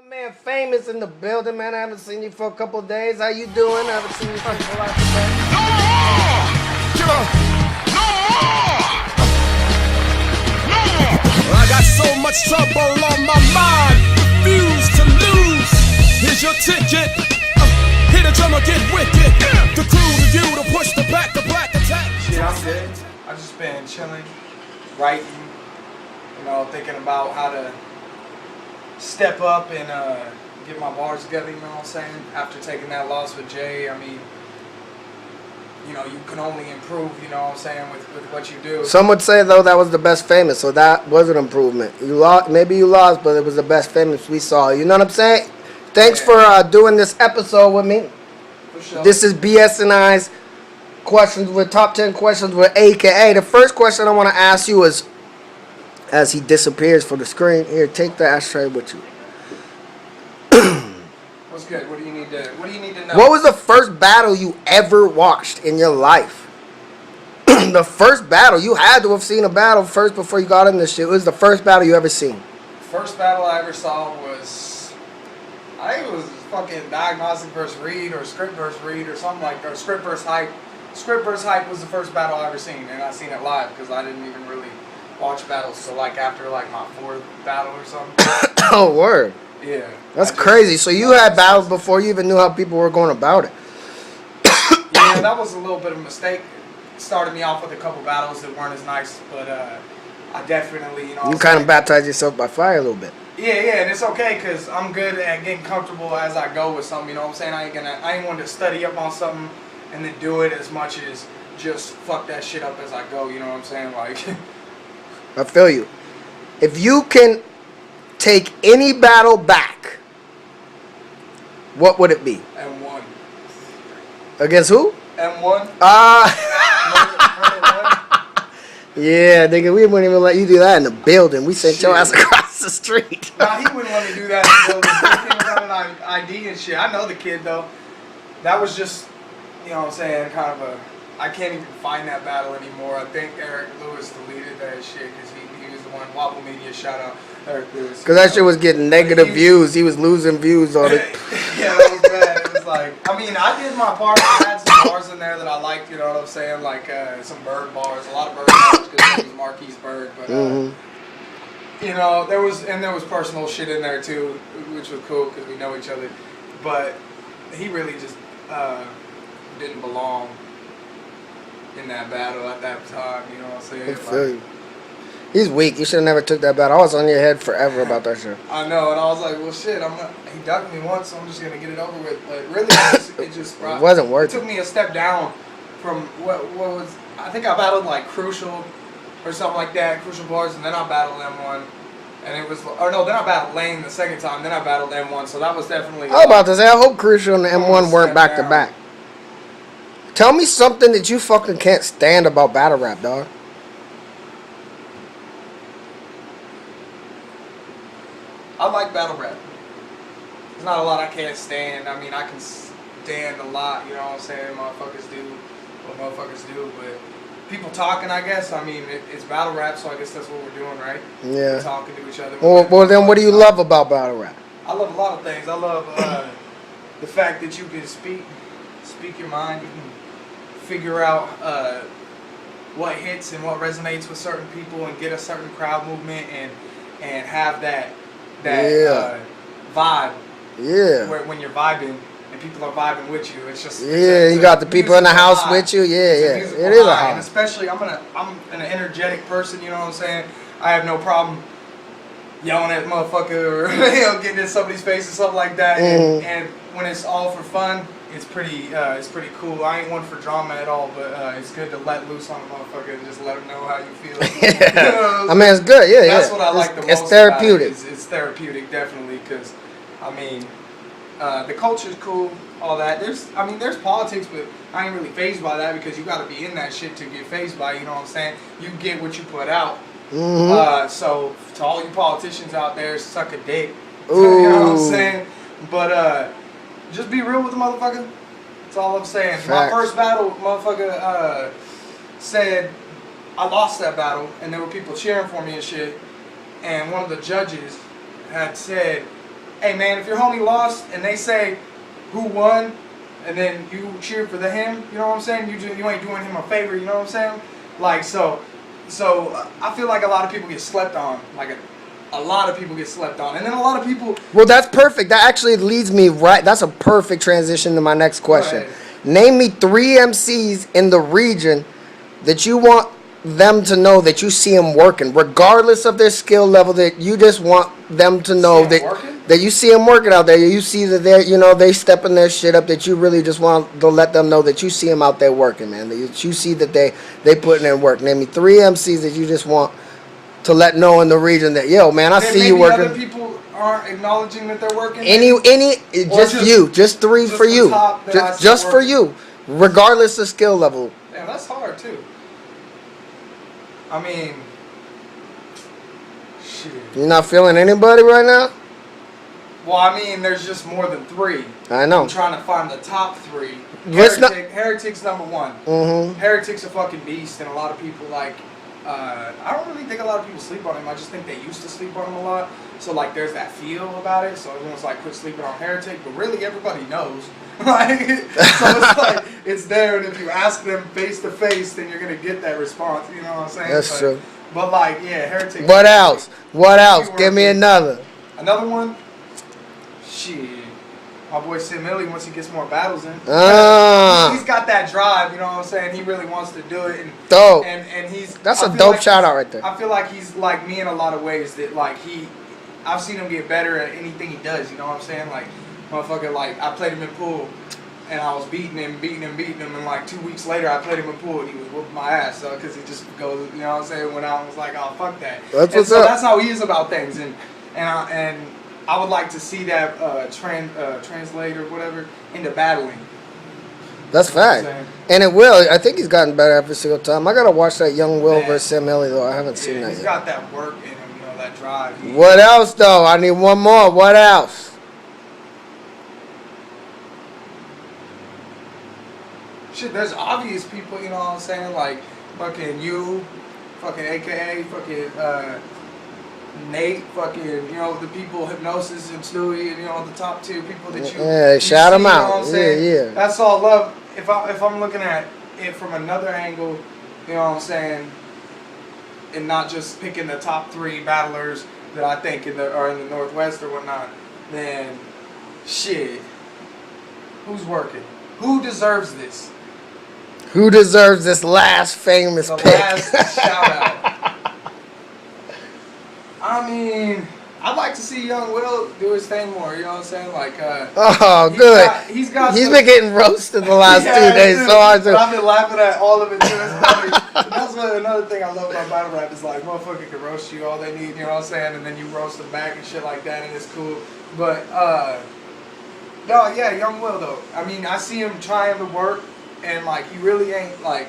Man, Famous in the building, man. I haven't seen you for a couple of days. How you doing? I haven't seen you for a couple of days. No more! No more! No more! I got so much trouble on my mind. Refuse to lose. Here's your ticket. Hit a drummer, get wicked. The crew to you to push the back, the black attack. Shit, I'm good. I've just been chilling, writing, thinking about how to step up and get my bars together, you know what I'm saying? After taking that loss with Jay, I mean, you can only improve, you know what I'm saying, with what you do. Some would say, though, that was the best Famous, so that was an improvement. You lost, maybe you lost, but it was the best Famous we saw. You know what I'm saying? Thanks for doing this episode with me. For sure. This is BS&I's questions with top 10 questions with AKA. The first question I want to ask you is, as he disappears from the screen, here, take the ashtray with you. What's good? What do you need to know? What was the first battle you ever watched in your life? The first battle. You had to have seen a battle first before you got in this shit. It was the first battle you ever seen. First battle I ever saw was, I think it was fucking Diagnostic versus Reed or Script versus Reed or something like that. Or Script versus Hype. Script versus Hype was the first battle I ever seen, and I seen it live because I didn't even really watch battles till after my fourth battle or something. Oh, word. Yeah. That's crazy. So you had battles before you even knew how people were going about it. Yeah, that was a little bit of a mistake. It started me off with a couple battles that weren't as nice, but I definitely, You kind of baptized yourself by fire a little bit. Yeah, and it's okay because I'm good at getting comfortable as I go with something. You know what I'm saying? I ain't want to study up on something and then do it as much as just fuck that shit up as I go. You know what I'm saying? I feel you. If you can take any battle back, what would it be? M1. Against who? M1. Yeah, nigga, we wouldn't even let you do that in the building. We sent your ass across the street. Nah, he wouldn't let me do that in the building. He was on an ID and shit. I know the kid, though. That was just, you know what I'm saying, kind of a... I can't even find that battle anymore. I think Eric Lewis deleted that shit because he was the one. Wobble Media, shout out Eric Lewis. Because that shit was getting negative views. He was losing views on it. Yeah, that was bad. It was I did my part. I had some bars in there that I liked, you know what I'm saying? Some bird bars, a lot of bird bars because it was Marquise Bird. But, there was personal shit in there too, which was cool because we know each other. But he really just didn't belong in that battle at that time, you know what I'm saying? I feel you. He's weak. You should have never took that battle. I was on your head forever about that shit. I know, and I was like, well, shit, he ducked me once, so I'm just going to get it over with. But really, it wasn't worth it. It took me a step down from what was, I think I battled Crucial or something like that, Crucial Bars, and then I battled M1. And it was, then I battled Lane the second time, then I battled M1, so that was definitely... I was about to say, I hope Crucial and M1 weren't back to back. Tell me something that you fucking can't stand about battle rap, dog. I like battle rap. There's not a lot I can't stand. I can stand a lot, you know what I'm saying? Motherfuckers do what motherfuckers do, but people talking, I guess. It's battle rap, so I guess that's what we're doing, right? Yeah. We're talking to each other. Well, then what do you love about battle rap? I love a lot of things. I love the fact that you can speak your mind. You can figure out what hits and what resonates with certain people and get a certain crowd movement and have that vibe. Yeah. Where when you're vibing and people are vibing with you, it's just you got the people in the house with you. Yeah, it is a high. And especially I'm an energetic person. You know what I'm saying? I have no problem yelling at motherfucker or getting in somebody's face or something like that. And when it's all for fun, it's pretty cool. I ain't one for drama at all, but it's good to let loose on a motherfucker and just let them know how you feel. Yeah. It's good. Yeah, That's what I like the most. It's therapeutic. It's therapeutic, definitely, because the culture's cool, all that. There's politics, but I ain't really fazed by that because you got to be in that shit to get fazed by. You know what I'm saying? You get what you put out. So to all you politicians out there, suck a dick. Ooh. You know what I'm saying? But just be real with the motherfucker. That's all I'm saying. Facts. My first battle, motherfucker said I lost that battle, and there were people cheering for me and shit. And one of the judges had said, hey man, if your homie lost and they say who won, and then you cheer for him, you know what I'm saying? You ain't doing him a favor, you know what I'm saying? Like so I feel like a lot of people get slept on, like a lot of people get slept on, and then a lot of people. Well, that's perfect. That actually leads me right. That's a perfect transition to my next question. Go ahead. Name me 3 MCs in the region that you want them to know that you see them working, regardless of their skill level. That you just want them to know See 'em working? that you see them working out there. You see that they're, they stepping their shit up. That you really just want to let them know that you see them out there working, man. That you see that they putting in work. Name me 3 MCs that you just want to let know in the region that, yo, man, I see you working. Other people aren't acknowledging that they're working. Just 3 for you, just for you, regardless of skill level. Damn, that's hard too. I mean, shit. You're not feeling anybody right now? Well, I mean, there's just more than 3. I know. I'm trying to find the top 3. Let's not- Heretic's number 1. Mm-hmm. Heretic's a fucking beast, and a lot of people like. I don't really think a lot of people sleep on him. I just think they used to sleep on him a lot. So like, there's that feel about it. So everyone's like, quit sleeping on Heretic, but really everybody knows. Like, so it's like it's there, and if you ask them face to face, then you're gonna get that response. You know what I'm saying? That's true. But like, yeah, Heretic. What else? What else? Give me another. Another one? Shit. My boy Sim Millie, once he gets more battles in. He's got that drive, you know what I'm saying? He really wants to do it. And, dope. And he's... That's a dope shout out right there. I feel like he's like me in a lot of ways that like I've seen him get better at anything he does, you know what I'm saying? Like, motherfucker, like, I played him in pool and I was beating him, and like 2 weeks later I played him in pool and he was whooping my ass, so, because he just goes, you know what I'm saying, went out and was like, oh, fuck that. That's how he is about things, and I would like to see that translate or whatever into battling. That's fact. And it will. I think he's gotten better every single time. I gotta watch that Young Will versus Sam Ellie though. I haven't seen that yet. He's got that work in him, you know, that drive. What else though? I need one more. What else? Shit, there's obvious people, you know what I'm saying? Like, fucking you, fucking AKA, fucking, Nate, fucking, you know, the people, Hypnosis and Stewie, and, you know, the top 2 people that you shout them out. You know what I'm saying? Yeah. That's all love. If I'm looking at it from another angle, you know what I'm saying, and not just picking the top 3 battlers that I think are in the Northwest or whatnot, then shit, who's working? Who deserves this? Who deserves this last famous pick? Last shout out. I mean, I'd like to see Young Will do his thing more, you know what I'm saying? Like, oh, good. He's been getting roasted the last 2 days so hard. I've been laughing at all of it too. That's another thing I love about battle rap is like, motherfucker can roast you all they need, you know what I'm saying? And then you roast them back and shit like that, and it's cool. But, no, yeah, Young Will though. I mean, I see him trying to work, and like, he really ain't like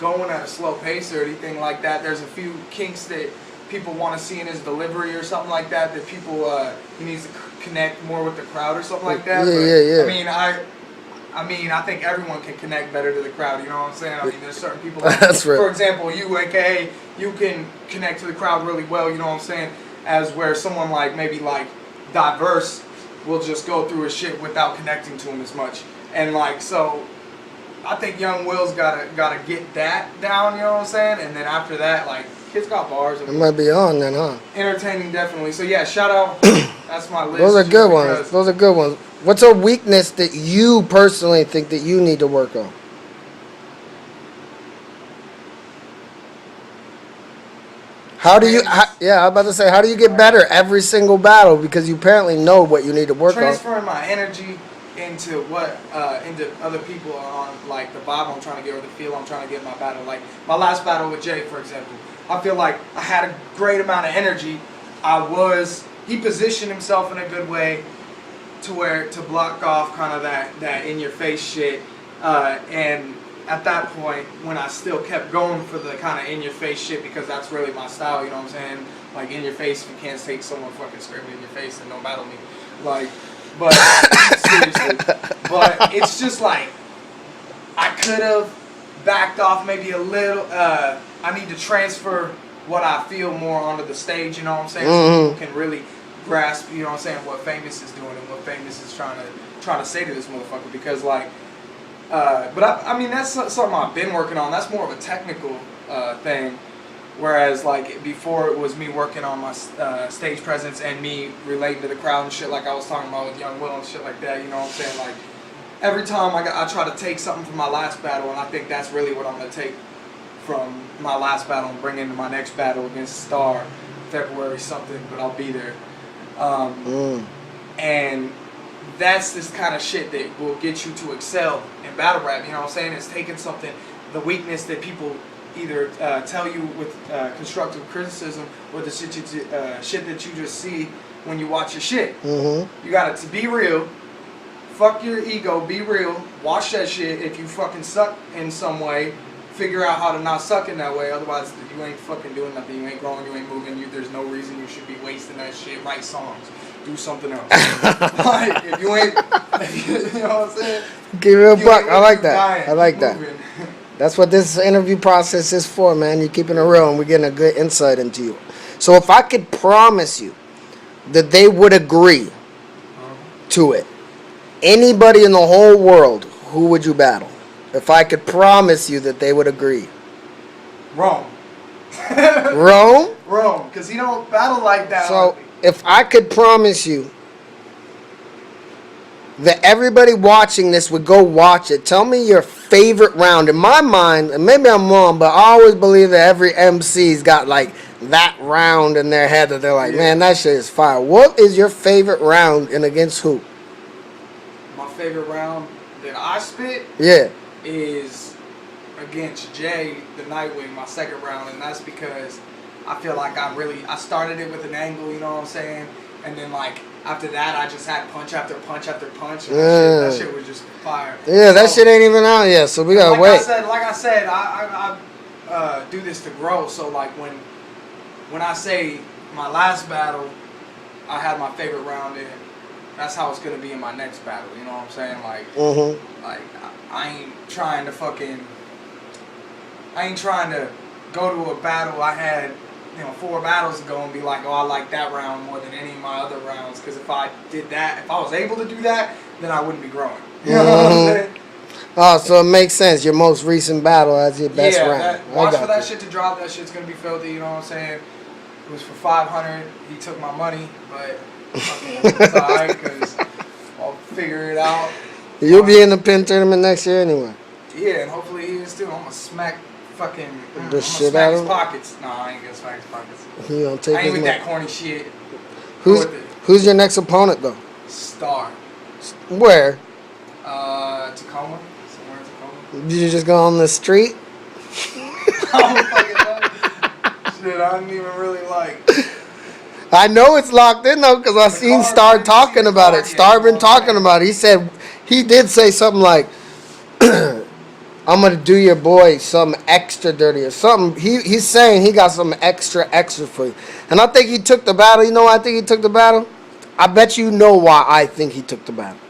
going at a slow pace or anything like that. There's a few kinks that people want to see in his delivery or something like that. That people he needs to connect more with the crowd or something like that. Yeah. I mean, I think everyone can connect better to the crowd. You know what I'm saying? I mean, there's certain people. Like, That's right. For example, you, AKA, you can connect to the crowd really well. You know what I'm saying? As where someone like maybe like Diverse will just go through his shit without connecting to him as much. And like so. I think Young Will's gotta get that down, you know what I'm saying? And then after that, like, kid's got bars. It might be on then, huh? Entertaining, definitely. So yeah, shout out. That's my list. Those are good ones. What's a weakness that you personally think that you need to work on? How do you? I'm about to say, how do you get better every single battle? Because you apparently know what you need to work on. Transferring my energy into into other people on like the vibe I'm trying to get or the feel I'm trying to get in my battle. Like my last battle with Jay, for example, I feel like I had a great amount of energy. He positioned himself in a good way to block off kind of that in your face shit, and at that point when I still kept going for the kind of in your face shit because that's really my style, you know what I'm saying? Like in your face, if you can't take someone fucking screaming in your face, then don't battle me. Like. But seriously, but it's just like I could have backed off maybe a little. I need to transfer what I feel more onto the stage. You know what I'm saying? So people can really grasp, you know what I'm saying, what Famous is doing and what Famous is trying to say to this motherfucker. Because like, but I mean that's something I've been working on. That's more of a technical thing. Whereas like before it was me working on my stage presence and me relating to the crowd and shit like I was talking about with Young Will and shit like that. You know what I'm saying? Like every time I try to take something from my last battle, and I think that's really what I'm gonna take from my last battle and bring into my next battle against Star, February something, but I'll be there. And that's this kind of shit that will get you to excel in battle rap. You know what I'm saying? It's taking something, the weakness that people either tell you with constructive criticism or the shit that you just see when you watch your shit. You got to be real. Fuck your ego. Be real. Watch that shit. If you fucking suck in some way, figure out how to not suck in that way. Otherwise, you ain't fucking doing nothing. You ain't growing. You ain't moving. There's no reason you should be wasting that shit. Write songs. Do something else. Like, if you ain't, you know what I'm saying? Give it a buck. I like that. Dying, I like that. moving. That's what this interview process is for, man. You're keeping it real, and we're getting a good insight into you. So if I could promise you that they would agree to it, anybody in the whole world, who would you battle? If I could promise you that they would agree. Rome. Rome? Rome, because he don't battle like that. So if I could promise you that everybody watching this would go watch it, tell me your favorite round. In my mind, and maybe I'm wrong, but I always believe that every MC's got like that round in their head that they're like, man, that shit is fire. What is your favorite round and against who? My favorite round that I spit is against Jay, the Nightwing, my second round, and that's because I feel like I started it with an angle, you know what I'm saying? And then like after that, I just had punch after punch after punch, and that shit was just fire. Yeah, that shit ain't even out yet, so we gotta wait. Like I said, I do this to grow. So like when I say my last battle, I had my favorite round in. That's how it's gonna be in my next battle. You know what I'm saying? Like, like I ain't trying to go to a battle I had, 4 battles ago and be like, oh, I like that round more than any of my other rounds. Because if I did that, if I was able to do that, then I wouldn't be growing. You know what I'm saying? Oh, so it makes sense. Your most recent battle as your best round. Watch for that shit to drop. That shit's gonna be filthy. You know what I'm saying? It was for $500. He took my money, but it's alright because I'll figure it out. You'll be in the pin tournament next year anyway. Yeah, and hopefully he is too. I'm gonna smack fucking the shit out of him. Pockets. No, I ain't gonna smack his pockets. He gonna take I ain't with money. that corny shit. Who's your next opponent though? Star. Where? Tacoma. Somewhere in Tacoma. Did you just go on the street? I don't fucking know. Shit, I didn't even really like. I know it's locked in though, because I seen Star talking about it. Star been talking about it. He did say something like, I'm gonna do your boy something extra dirty or something. He's saying he got something extra for you. And I think he took the battle. You know why I think he took the battle? I bet you know why I think he took the battle.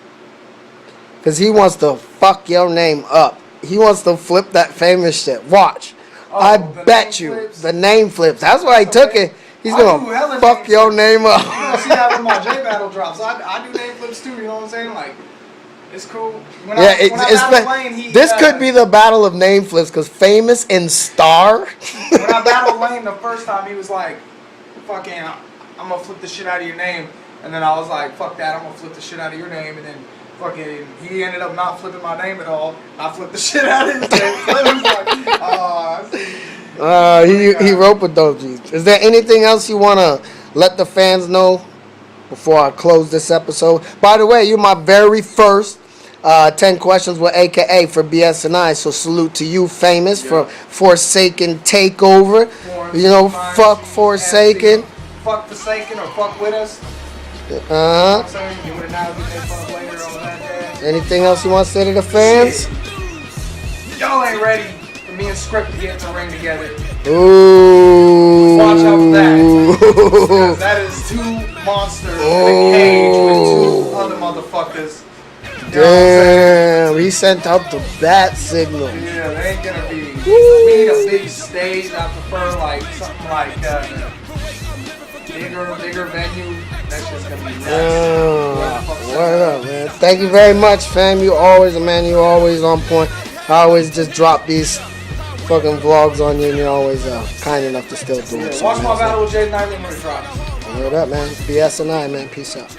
Because he wants to fuck your name up. He wants to flip that famous shit. Watch. I bet you. The name flips. That's why he took it. He's going to fuck your name up. You're going to see that when my J battle drops. I do name flips too, you know what I'm saying? Like, it's cool. This could be the battle of name flips because Famous and Star. When I battled Wayne the first time, he was like, fucking, I'm going to flip the shit out of your name. And then I was like, fuck that, I'm going to flip the shit out of your name. And then fucking, he ended up not flipping my name at all. I flipped the shit out of his name. So it was like, oh, I see. He wrote with those G's. Is there anything else you want to let the fans know before I close this episode? By the way, you're my very first 10 questions with AKA for BS&I. So salute to you, Famous, for Forsaken Takeover. Fuck Forsaken. Fuck Forsaken or fuck with us. Anything else you want to say to the fans? Y'all ain't ready for me and Script to get in the ring together. Ooh. Watch out for that. Because that is 2 monsters in a cage with 2 other motherfuckers. Damn, he sent out the bat signal. Yeah, they ain't gonna be. We need a big stage. I prefer like something like bigger venue. That shit's gonna be nuts. Word up, man. Thank you very much, fam. You always, man, you always on point. I always just drop these fucking vlogs on you, and you're always kind enough to still do it. So, Watch man, my battle with Jay Nightly when it drops. Word up, man. BS&I, man. Peace out.